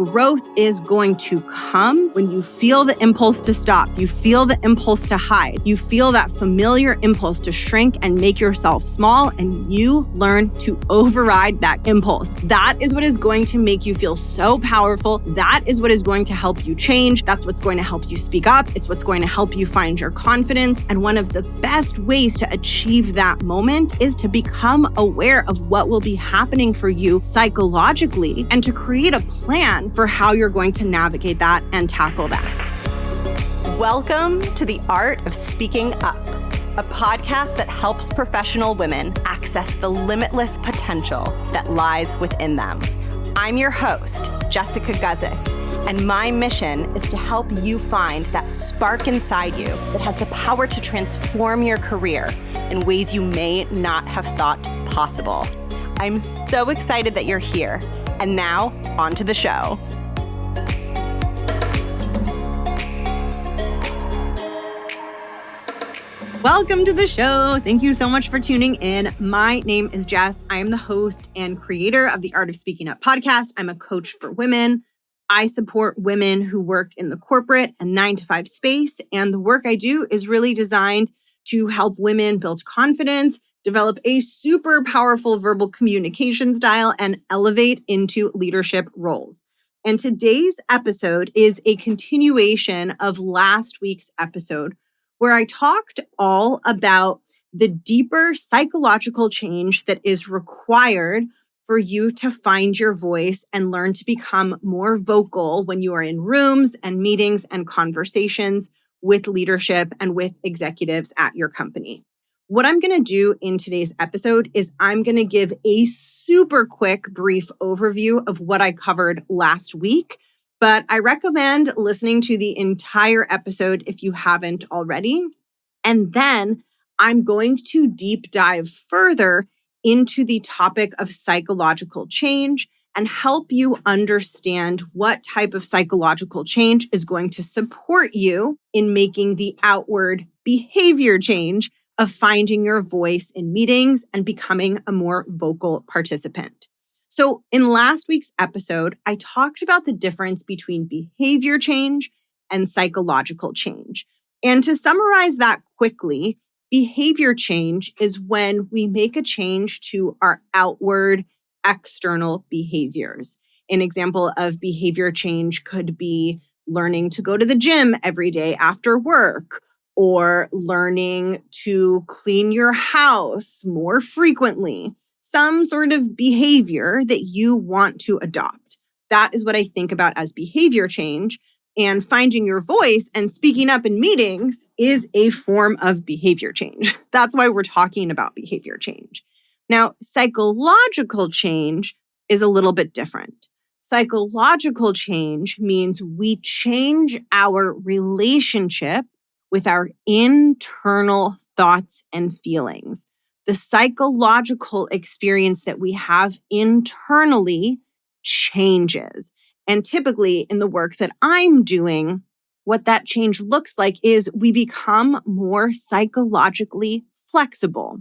growth is going to come when you feel the impulse to stop, you feel the impulse to hide, you feel that familiar impulse to shrink and make yourself small, and you learn to override that impulse. That is what is going to make you feel so powerful. That is what is going to help you change. That's what's going to help you speak up. It's what's going to help you find your confidence. And one of the best ways to achieve that moment is to become aware of what will be happening for you psychologically and to create a plan for how you're going to navigate that and tackle that. Welcome to The Art of Speaking Up, a podcast that helps professional women access the limitless potential that lies within them. I'm your host, Jessica Guzik, and my mission is to help you find that spark inside you that has the power to transform your career in ways you may not have thought possible. I'm so excited that you're here. And now, on to the show. Welcome to the show. Thank you so much for tuning in. My name is Jess. I am the host and creator of the Art of Speaking Up podcast. I'm a coach for women. I support women who work in the corporate and 9-to-5 space. And the work I do is really designed to help women build confidence, develop a super powerful verbal communication style, and elevate into leadership roles. And today's episode is a continuation of last week's episode, where I talked all about the deeper psychological change that is required for you to find your voice and learn to become more vocal when you are in rooms and meetings and conversations with leadership and with executives at your company. What I'm going to do in today's episode is I'm going to give a super quick, brief overview of what I covered last week, but I recommend listening to the entire episode if you haven't already. And then I'm going to deep dive further into the topic of psychological change and help you understand what type of psychological change is going to support you in making the outward behavior change of finding your voice in meetings and becoming a more vocal participant. So in last week's episode, I talked about the difference between behavior change and psychological change. And to summarize that quickly, behavior change is when we make a change to our outward external behaviors. An example of behavior change could be learning to go to the gym every day after work, or learning to clean your house more frequently, some sort of behavior that you want to adopt. That is what I think about as behavior change. And finding your voice and speaking up in meetings is a form of behavior change. That's why we're talking about behavior change. Now, psychological change is a little bit different. Psychological change means we change our relationship with our internal thoughts and feelings. The psychological experience that we have internally changes. And typically in the work that I'm doing, what that change looks like is we become more psychologically flexible.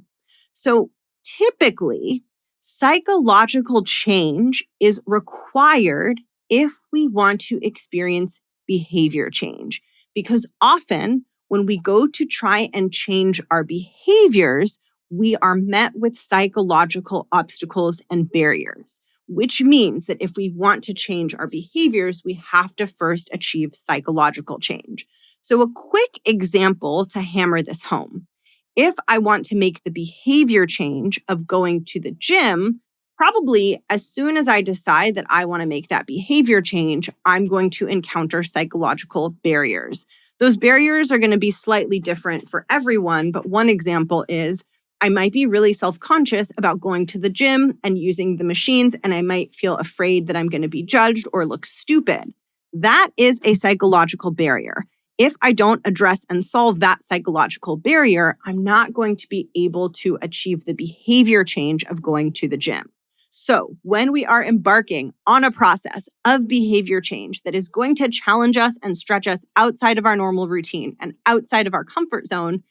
So typically, psychological change is required if we want to experience behavior change, because often when we go to try and change our behaviors, we are met with psychological obstacles and barriers, which means that if we want to change our behaviors, we have to first achieve psychological change. So a quick example to hammer this home. If I want to make the behavior change of going to the gym, probably as soon as I decide that I want to make that behavior change, I'm going to encounter psychological barriers. Those barriers are going to be slightly different for everyone, but one example is I might be really self-conscious about going to the gym and using the machines, and I might feel afraid that I'm going to be judged or look stupid. That is a psychological barrier. If I don't address and solve that psychological barrier, I'm not going to be able to achieve the behavior change of going to the gym. So when we are embarking on a process of behavior change that is going to challenge us and stretch us outside of our normal routine and outside of our comfort zone,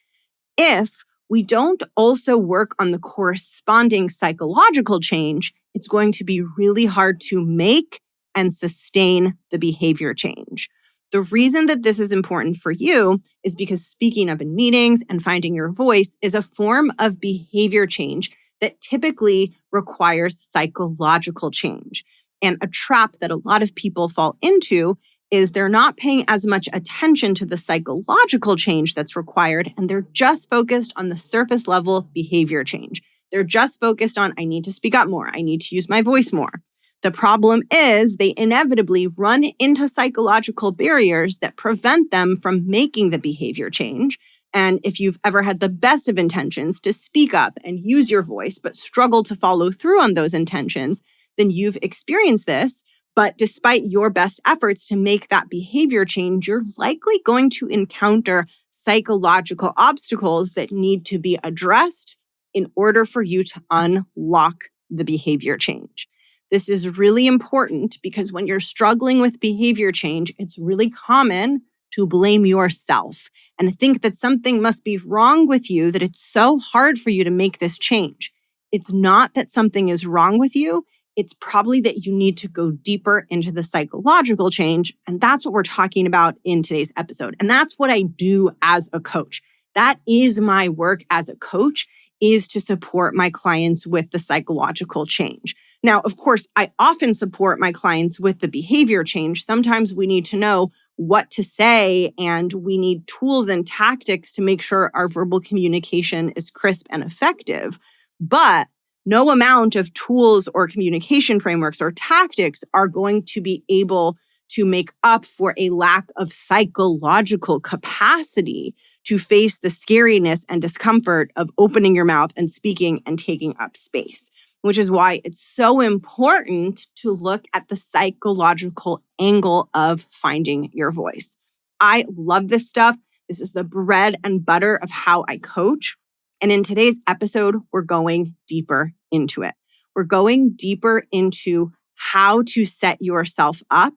if we don't also work on the corresponding psychological change, it's going to be really hard to make and sustain the behavior change. The reason that this is important for you is because speaking up in meetings and finding your voice is a form of behavior change that typically requires psychological change. And a trap that a lot of people fall into is they're not paying as much attention to the psychological change that's required, and they're just focused on the surface level behavior change. They're just focused on, I need to speak up more. I need to use my voice more. The problem is they inevitably run into psychological barriers that prevent them from making the behavior change. And if you've ever had the best of intentions to speak up and use your voice, but struggle to follow through on those intentions, then you've experienced this. But despite your best efforts to make that behavior change, you're likely going to encounter psychological obstacles that need to be addressed in order for you to unlock the behavior change. This is really important because when you're struggling with behavior change, it's really common to blame yourself and think that something must be wrong with you, that it's so hard for you to make this change. It's not that something is wrong with you. It's probably that you need to go deeper into the psychological change. And that's what we're talking about in today's episode. And that's what I do as a coach. That is my work as a coach, is to support my clients with the psychological change. Now, of course, I often support my clients with the behavior change. Sometimes we need to know what to say, and we need tools and tactics to make sure our verbal communication is crisp and effective. But no amount of tools or communication frameworks or tactics are going to be able to make up for a lack of psychological capacity to face the scariness and discomfort of opening your mouth and speaking and taking up space, which is why it's so important to look at the psychological angle of finding your voice. I love this stuff. This is the bread and butter of how I coach. And in today's episode, we're going deeper into it. We're going deeper into how to set yourself up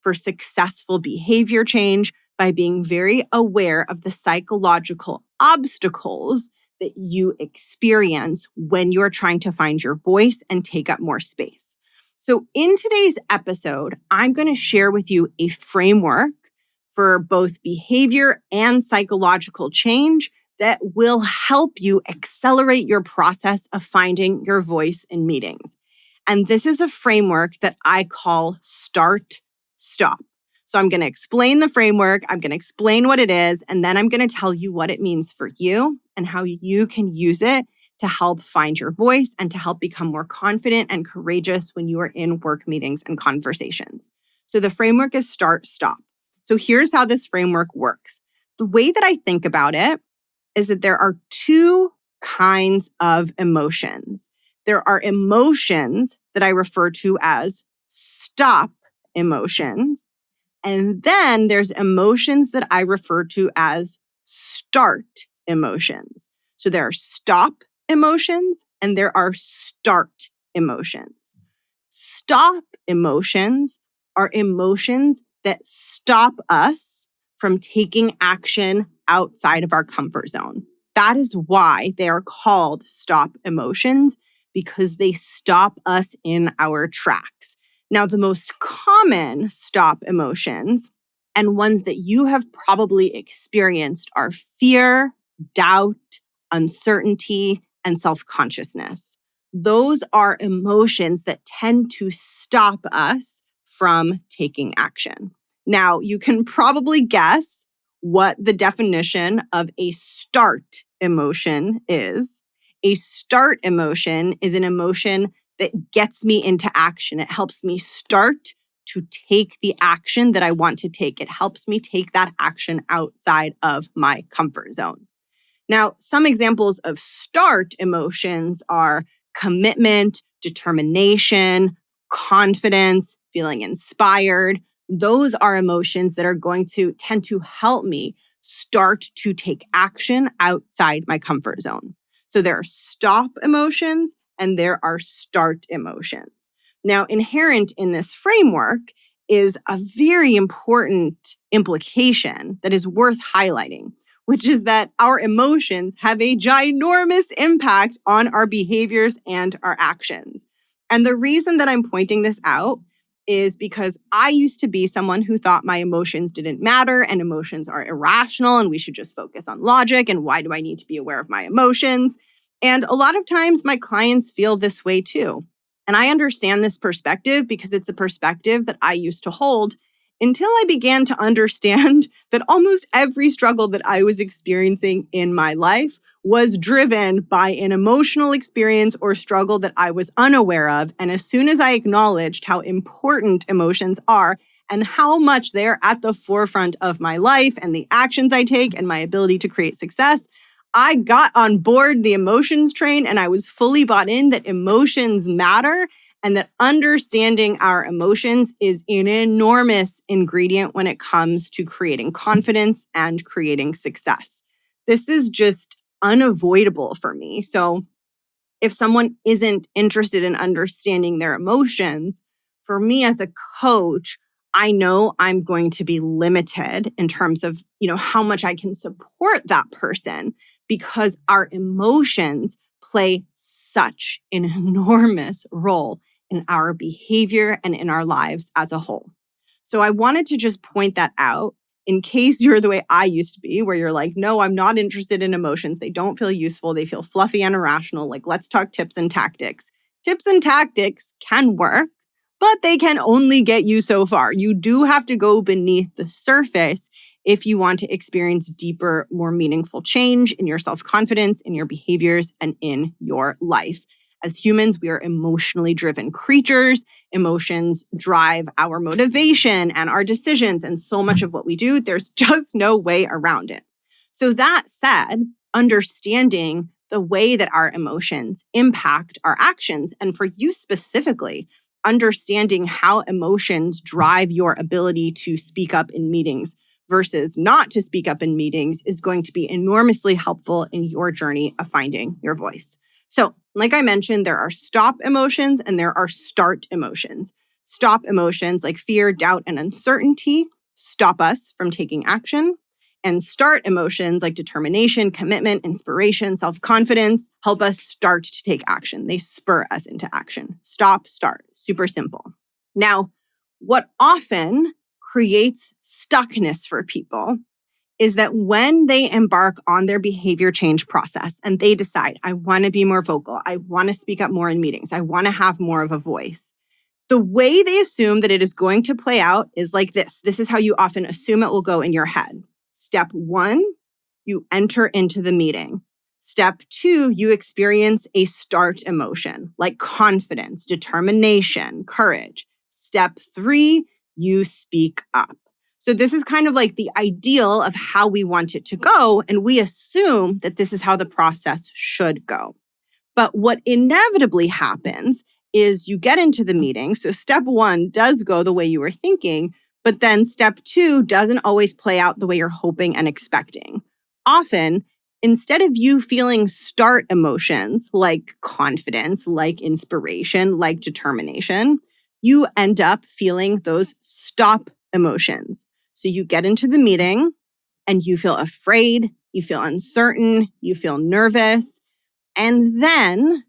for successful behavior change by being very aware of the psychological obstacles that you experience when you're trying to find your voice and take up more space. So in today's episode, I'm going to share with you a framework for both behavior and psychological change that will help you accelerate your process of finding your voice in meetings. And this is a framework that I call Start, Stop. So I'm going to explain the framework, I'm going to explain what it is, and then I'm going to tell you what it means for you and how you can use it to help find your voice and to help become more confident and courageous when you are in work meetings and conversations. So the framework is Start, Stop. So here's how this framework works. The way that I think about it is that there are two kinds of emotions. There are emotions that I refer to as stop emotions. And then there's emotions that I refer to as start emotions. So there are stop emotions and there are start emotions. Stop emotions are emotions that stop us from taking action outside of our comfort zone. That is why they are called stop emotions, because they stop us in our tracks. Now, the most common stop emotions and ones that you have probably experienced are fear, doubt, uncertainty, and self-consciousness. Those are emotions that tend to stop us from taking action. Now, you can probably guess what the definition of a start emotion is. A start emotion is an emotion that gets me into action. It helps me start to take the action that I want to take. It helps me take that action outside of my comfort zone. Now, some examples of start emotions are commitment, determination, confidence, feeling inspired. Those are emotions that are going to tend to help me start to take action outside my comfort zone. So there are stop emotions and there are start emotions. Now, inherent in this framework is a very important implication that is worth highlighting, which is that our emotions have a ginormous impact on our behaviors and our actions. And the reason that I'm pointing this out is because I used to be someone who thought my emotions didn't matter and emotions are irrational and we should just focus on logic and why do I need to be aware of my emotions? And a lot of times my clients feel this way too. And I understand this perspective because it's a perspective that I used to hold until I began to understand that almost every struggle that I was experiencing in my life was driven by an emotional experience or struggle that I was unaware of. And as soon as I acknowledged how important emotions are and how much they're at the forefront of my life and the actions I take and my ability to create success, I got on board the emotions train and I was fully bought in that emotions matter and that understanding our emotions is an enormous ingredient when it comes to creating confidence and creating success. This is just unavoidable for me. So if someone isn't interested in understanding their emotions, for me as a coach, I know I'm going to be limited in terms of, how much I can support that person because our emotions play such an enormous role in our behavior and in our lives as a whole. So I wanted to just point that out in case you're the way I used to be, where you're like, no, I'm not interested in emotions. They don't feel useful. They feel fluffy and irrational. Like, let's talk tips and tactics. Tips and tactics can work, but they can only get you so far. You do have to go beneath the surface if you want to experience deeper, more meaningful change in your self-confidence, in your behaviors, and in your life. As humans, we are emotionally driven creatures. Emotions drive our motivation and our decisions and so much of what we do. There's just no way around it. So that said, understanding the way that our emotions impact our actions, and for you specifically, understanding how emotions drive your ability to speak up in meetings versus not to speak up in meetings is going to be enormously helpful in your journey of finding your voice. So, like I mentioned, there are stop emotions and there are start emotions. Stop emotions like fear, doubt, and uncertainty stop us from taking action. And start emotions like determination, commitment, inspiration, self-confidence help us start to take action. They spur us into action. Stop, start. Super simple. Now, what often creates stuckness for people is that when they embark on their behavior change process and they decide, I want to be more vocal, I want to speak up more in meetings, I want to have more of a voice, the way they assume that it is going to play out is like this. This is how you often assume it will go in your head. Step 1, you enter into the meeting. Step 2, you experience a start emotion like confidence, determination, courage. Step 3, you speak up. So this is kind of like the ideal of how we want it to go, and we assume that this is how the process should go. But what inevitably happens is you get into the meeting. So step 1 does go the way you were thinking, but then step 2 doesn't always play out the way you're hoping and expecting. Often, instead of you feeling start emotions like confidence, like inspiration, like determination, you end up feeling those stop emotions. So you get into the meeting and you feel afraid, you feel uncertain, you feel nervous. And then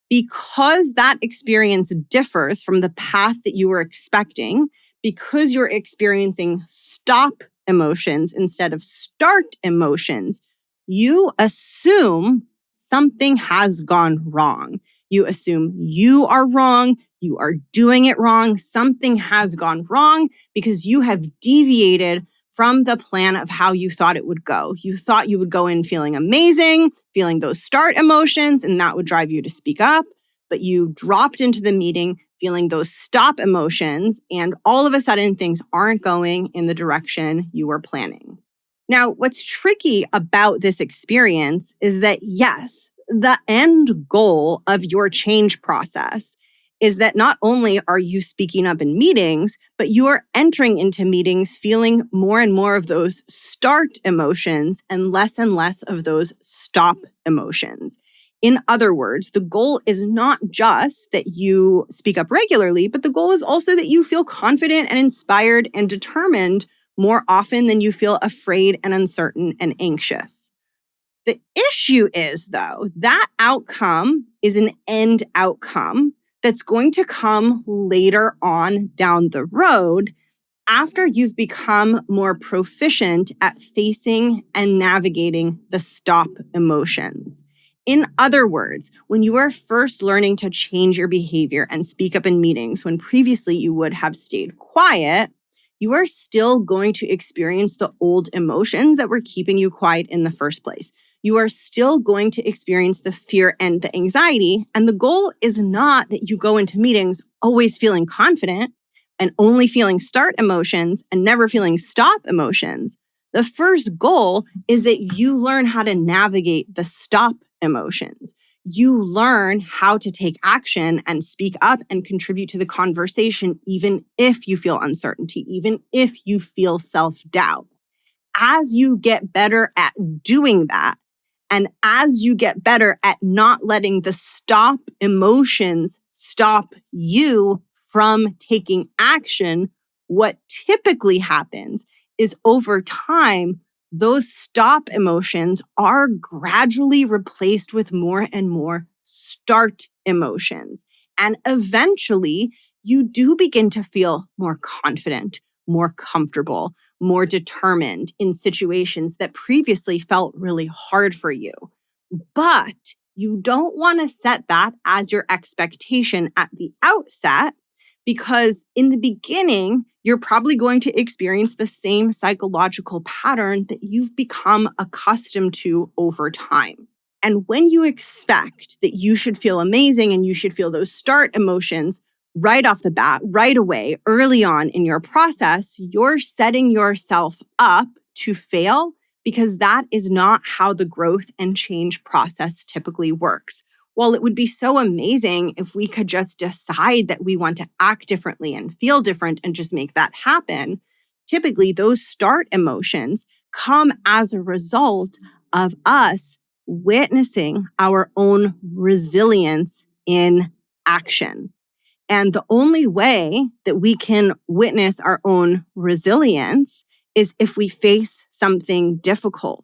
because that experience differs from the path that you were expecting, because you're experiencing stop emotions instead of start emotions, you assume something has gone wrong. You assume you are wrong, you are doing it wrong, something has gone wrong because you have deviated from the plan of how you thought it would go. You thought you would go in feeling amazing, feeling those start emotions, and that would drive you to speak up. But you dropped into the meeting feeling those stop emotions, and all of a sudden things aren't going in the direction you were planning. Now, what's tricky about this experience is that, yes, the end goal of your change process is that not only are you speaking up in meetings, but you are entering into meetings feeling more and more of those start emotions and less of those stop emotions. In other words, the goal is not just that you speak up regularly, but the goal is also that you feel confident and inspired and determined more often than you feel afraid and uncertain and anxious. The issue is, though, that outcome is an end outcome that's going to come later on down the road after you've become more proficient at facing and navigating the stop emotions. In other words, when you are first learning to change your behavior and speak up in meetings when previously you would have stayed quiet, you are still going to experience the old emotions that were keeping you quiet in the first place. You are still going to experience the fear and the anxiety. And the goal is not that you go into meetings always feeling confident and only feeling start emotions and never feeling stop emotions. The first goal is that you learn how to navigate the stop emotions. You learn how to take action and speak up and contribute to the conversation, even if you feel uncertainty, even if you feel self-doubt. As you get better at doing that, and as you get better at not letting the stop emotions stop you from taking action, what typically happens is over time, those stop emotions are gradually replaced with more and more start emotions. And eventually, you do begin to feel more confident, more comfortable, more determined in situations that previously felt really hard for you. But you don't want to set that as your expectation at the outset, because in the beginning, you're probably going to experience the same psychological pattern that you've become accustomed to over time. And when you expect that you should feel amazing and you should feel those start emotions right off the bat, right away, early on in your process, you're setting yourself up to fail, because that is not how the growth and change process typically works. While it would be so amazing if we could just decide that we want to act differently and feel different and just make that happen, typically those start emotions come as a result of us witnessing our own resilience in action. And the only way that we can witness our own resilience is if we face something difficult.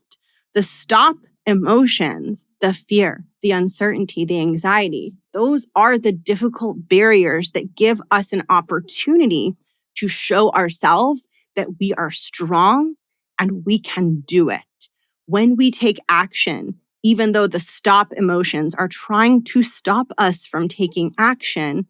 The stop emotions, the fear, the uncertainty, the anxiety, those are the difficult barriers that give us an opportunity to show ourselves that we are strong and we can do it. When we take action, even though the stop emotions are trying to stop us from taking action,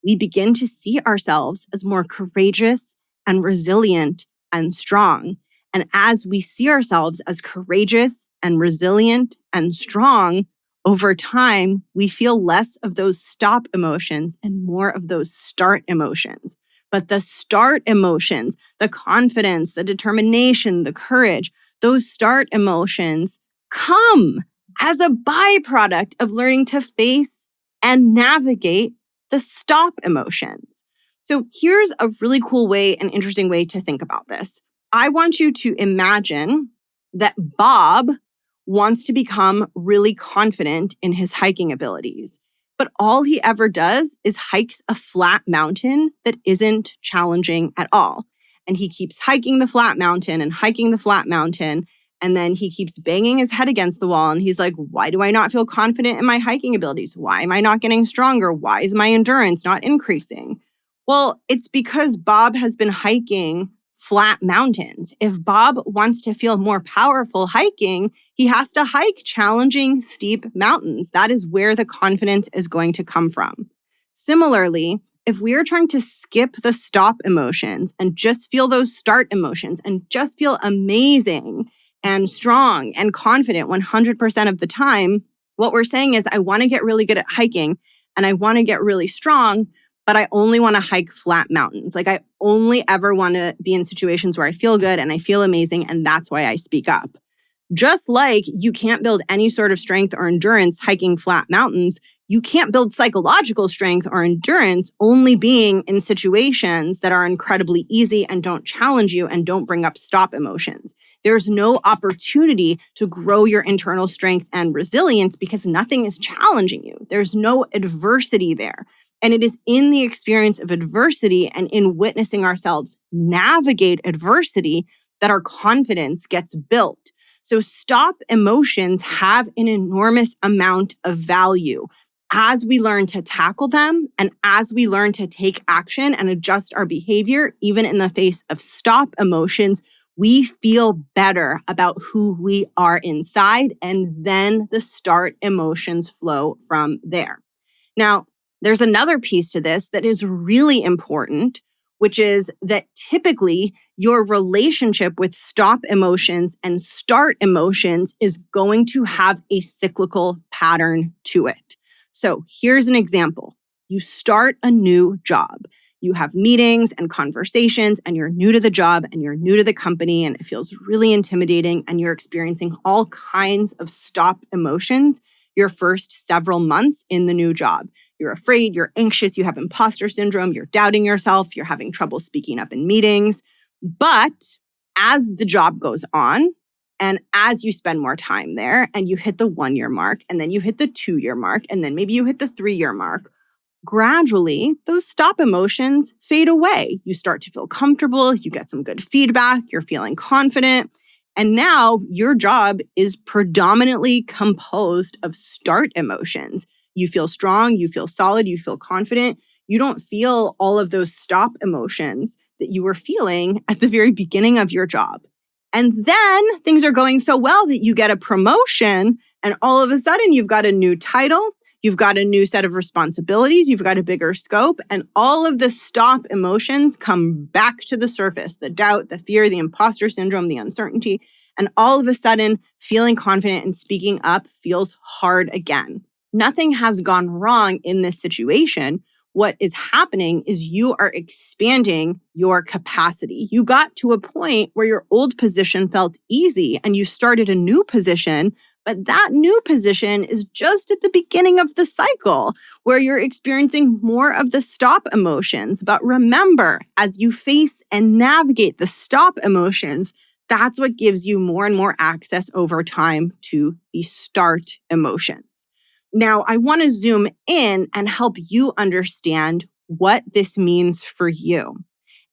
we begin to see ourselves as more courageous and resilient and strong. And as we see ourselves as courageous and resilient and strong, over time, we feel less of those stop emotions and more of those start emotions. But the start emotions, the confidence, the determination, the courage, those start emotions come as a byproduct of learning to face and navigate the stop emotions. So here's a really cool way, an interesting way to think about this. I want you to imagine that Bob wants to become really confident in his hiking abilities, but all he ever does is hikes a flat mountain that isn't challenging at all. And he keeps hiking the flat mountain and hiking the flat mountain. And then he keeps banging his head against the wall. And he's like, why do I not feel confident in my hiking abilities? Why am I not getting stronger? Why is my endurance not increasing? Well, it's because Bob has been hiking flat mountains. If Bob wants to feel more powerful hiking, he has to hike challenging, steep mountains. That is where the confidence is going to come from. Similarly, if we are trying to skip the stop emotions and just feel those start emotions and just feel amazing and strong and confident 100% of the time, what we're saying is, I want to get really good at hiking and I want to get really strong, but I only want to hike flat mountains. Like I only ever want to be in situations where I feel good and I feel amazing, and that's why I speak up. Just like you can't build any sort of strength or endurance hiking flat mountains, you can't build psychological strength or endurance only being in situations that are incredibly easy and don't challenge you and don't bring up stop emotions. There's no opportunity to grow your internal strength and resilience because nothing is challenging you. There's no adversity there. And it is in the experience of adversity and in witnessing ourselves navigate adversity that our confidence gets built. So stop emotions have an enormous amount of value. as we learn to tackle them and as we learn to take action and adjust our behavior, even in the face of stop emotions, we feel better about who we are inside, and then the start emotions flow from there. Now, there's another piece to this that is really important, which is that typically your relationship with stop emotions and start emotions is going to have a cyclical pattern to it. So here's an example. You start a new job. You have meetings and conversations, and you're new to the job and you're new to the company, and it feels really intimidating, and you're experiencing all kinds of stop emotions your first several months in the new job. You're afraid, you're anxious, you have imposter syndrome, you're doubting yourself, you're having trouble speaking up in meetings. But as the job goes on, and as you spend more time there and you hit the 1-year mark, and then you hit the 2-year mark, and then maybe you hit the 3-year mark, gradually those stop emotions fade away. You start to feel comfortable, you get some good feedback, you're feeling confident. And now your job is predominantly composed of start emotions. You feel strong, you feel solid, you feel confident. You don't feel all of those stop emotions that you were feeling at the very beginning of your job. And then things are going so well that you get a promotion, and all of a sudden you've got a new title, you've got a new set of responsibilities, you've got a bigger scope, and all of the stop emotions come back to the surface, the doubt, the fear, the imposter syndrome, the uncertainty, and all of a sudden feeling confident and speaking up feels hard again. Nothing has gone wrong in this situation. What is happening is you are expanding your capacity. You got to a point where your old position felt easy and you started a new position, but that new position is just at the beginning of the cycle where you're experiencing more of the stop emotions. But remember, as you face and navigate the stop emotions, that's what gives you more and more access over time to the start emotions. Now, I want to zoom in and help you understand what this means for you.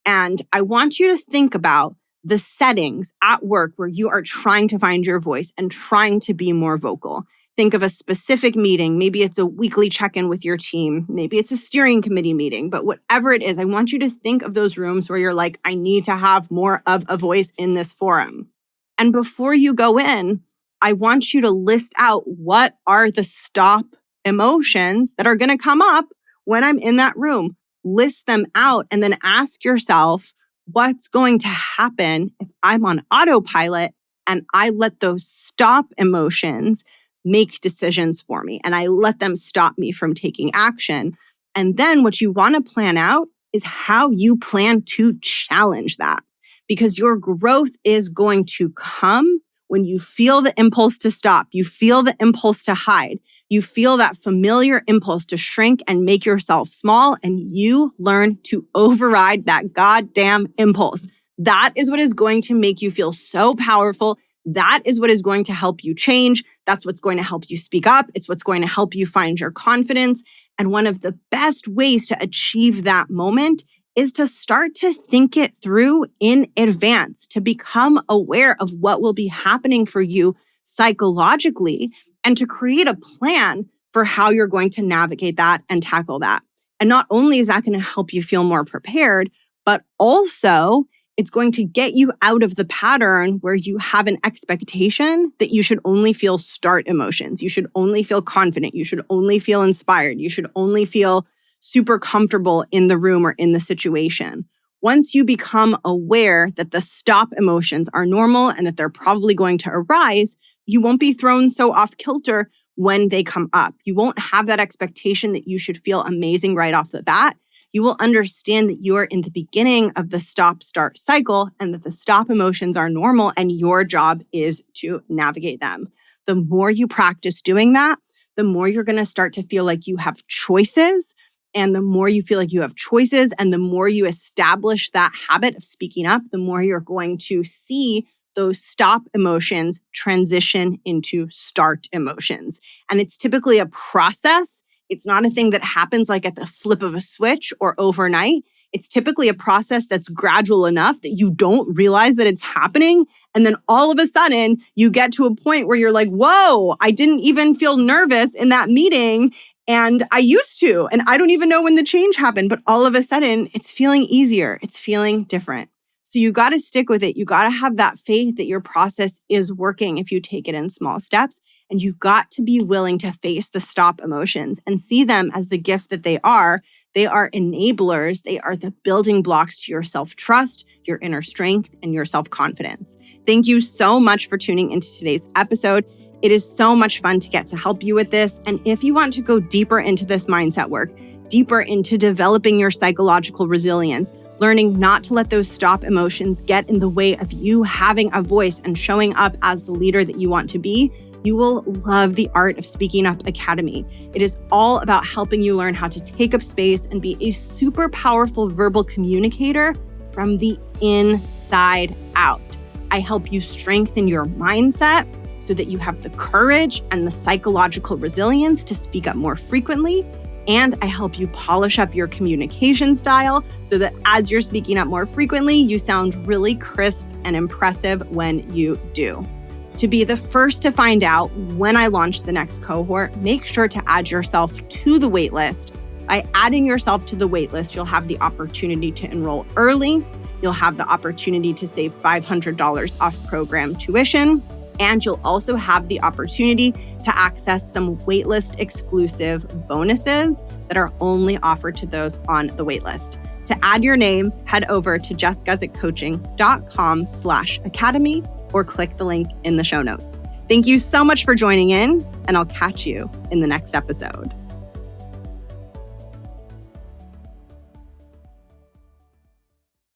And I want you to think about the settings at work where you are trying to find your voice and trying to be more vocal. Think of a specific meeting. Maybe it's a weekly check-in with your team. Maybe it's a steering committee meeting. But whatever it is, I want you to think of those rooms where you're like, I need to have more of a voice in this forum. And before you go in, I want you to list out what are the stop emotions that are going to come up when I'm in that room. List them out and then ask yourself, what's going to happen if I'm on autopilot and I let those stop emotions make decisions for me and I let them stop me from taking action? And then what you want to plan out is how you plan to challenge that, because your growth is going to come when you feel the impulse to stop, you feel the impulse to hide, you feel that familiar impulse to shrink and make yourself small, and you learn to override that goddamn impulse. That is what is going to make you feel so powerful. That is what is going to help you change. That's what's going to help you speak up. It's what's going to help you find your confidence. And one of the best ways to achieve that moment is to start to think it through in advance, to become aware of what will be happening for you psychologically, and to create a plan for how you're going to navigate that and tackle that. And not only is that going to help you feel more prepared, but also it's going to get you out of the pattern where you have an expectation that you should only feel start emotions. You should only feel confident. You should only feel inspired. You should only feel super comfortable in the room or in the situation. Once you become aware that the stop emotions are normal and that they're probably going to arise, you won't be thrown so off kilter when they come up. You won't have that expectation that you should feel amazing right off the bat. You will understand that you are in the beginning of the stop-start cycle and that the stop emotions are normal and your job is to navigate them. The more you practice doing that, the more you're going to start to feel like you have choices. And the more you feel like you have choices and the more you establish that habit of speaking up, the more you're going to see those stop emotions transition into start emotions. And it's typically a process. It's not a thing that happens like at the flip of a switch or overnight. It's typically a process that's gradual enough that you don't realize that it's happening. And then all of a sudden you get to a point where you're like, whoa, I didn't even feel nervous in that meeting. And I used to, and I don't even know when the change happened, but all of a sudden it's feeling easier. It's feeling different. So you got to stick with it. You got to have that faith that your process is working if you take it in small steps. And you got to be willing to face the stop emotions and see them as the gift that they are. They are enablers. They are the building blocks to your self-trust, your inner strength, and your self-confidence. Thank you so much for tuning into today's episode. It is so much fun to get to help you with this. And if you want to go deeper into this mindset work, deeper into developing your psychological resilience, learning not to let those stop emotions get in the way of you having a voice and showing up as the leader that you want to be, you will love the Art of Speaking Up Academy. It is all about helping you learn how to take up space and be a super powerful verbal communicator from the inside out. I help you strengthen your mindset so that you have the courage and the psychological resilience to speak up more frequently. And I help you polish up your communication style so that as you're speaking up more frequently, you sound really crisp and impressive when you do. To be the first to find out when I launch the next cohort, make sure to add yourself to the waitlist. By adding yourself to the waitlist, you'll have the opportunity to enroll early. You'll have the opportunity to save $500 off program tuition. And you'll also have the opportunity to access some waitlist exclusive bonuses that are only offered to those on the waitlist. To add your name, head over to jessguzikcoaching.com/academy or click the link in the show notes. Thank you so much for joining in, and I'll catch you in the next episode.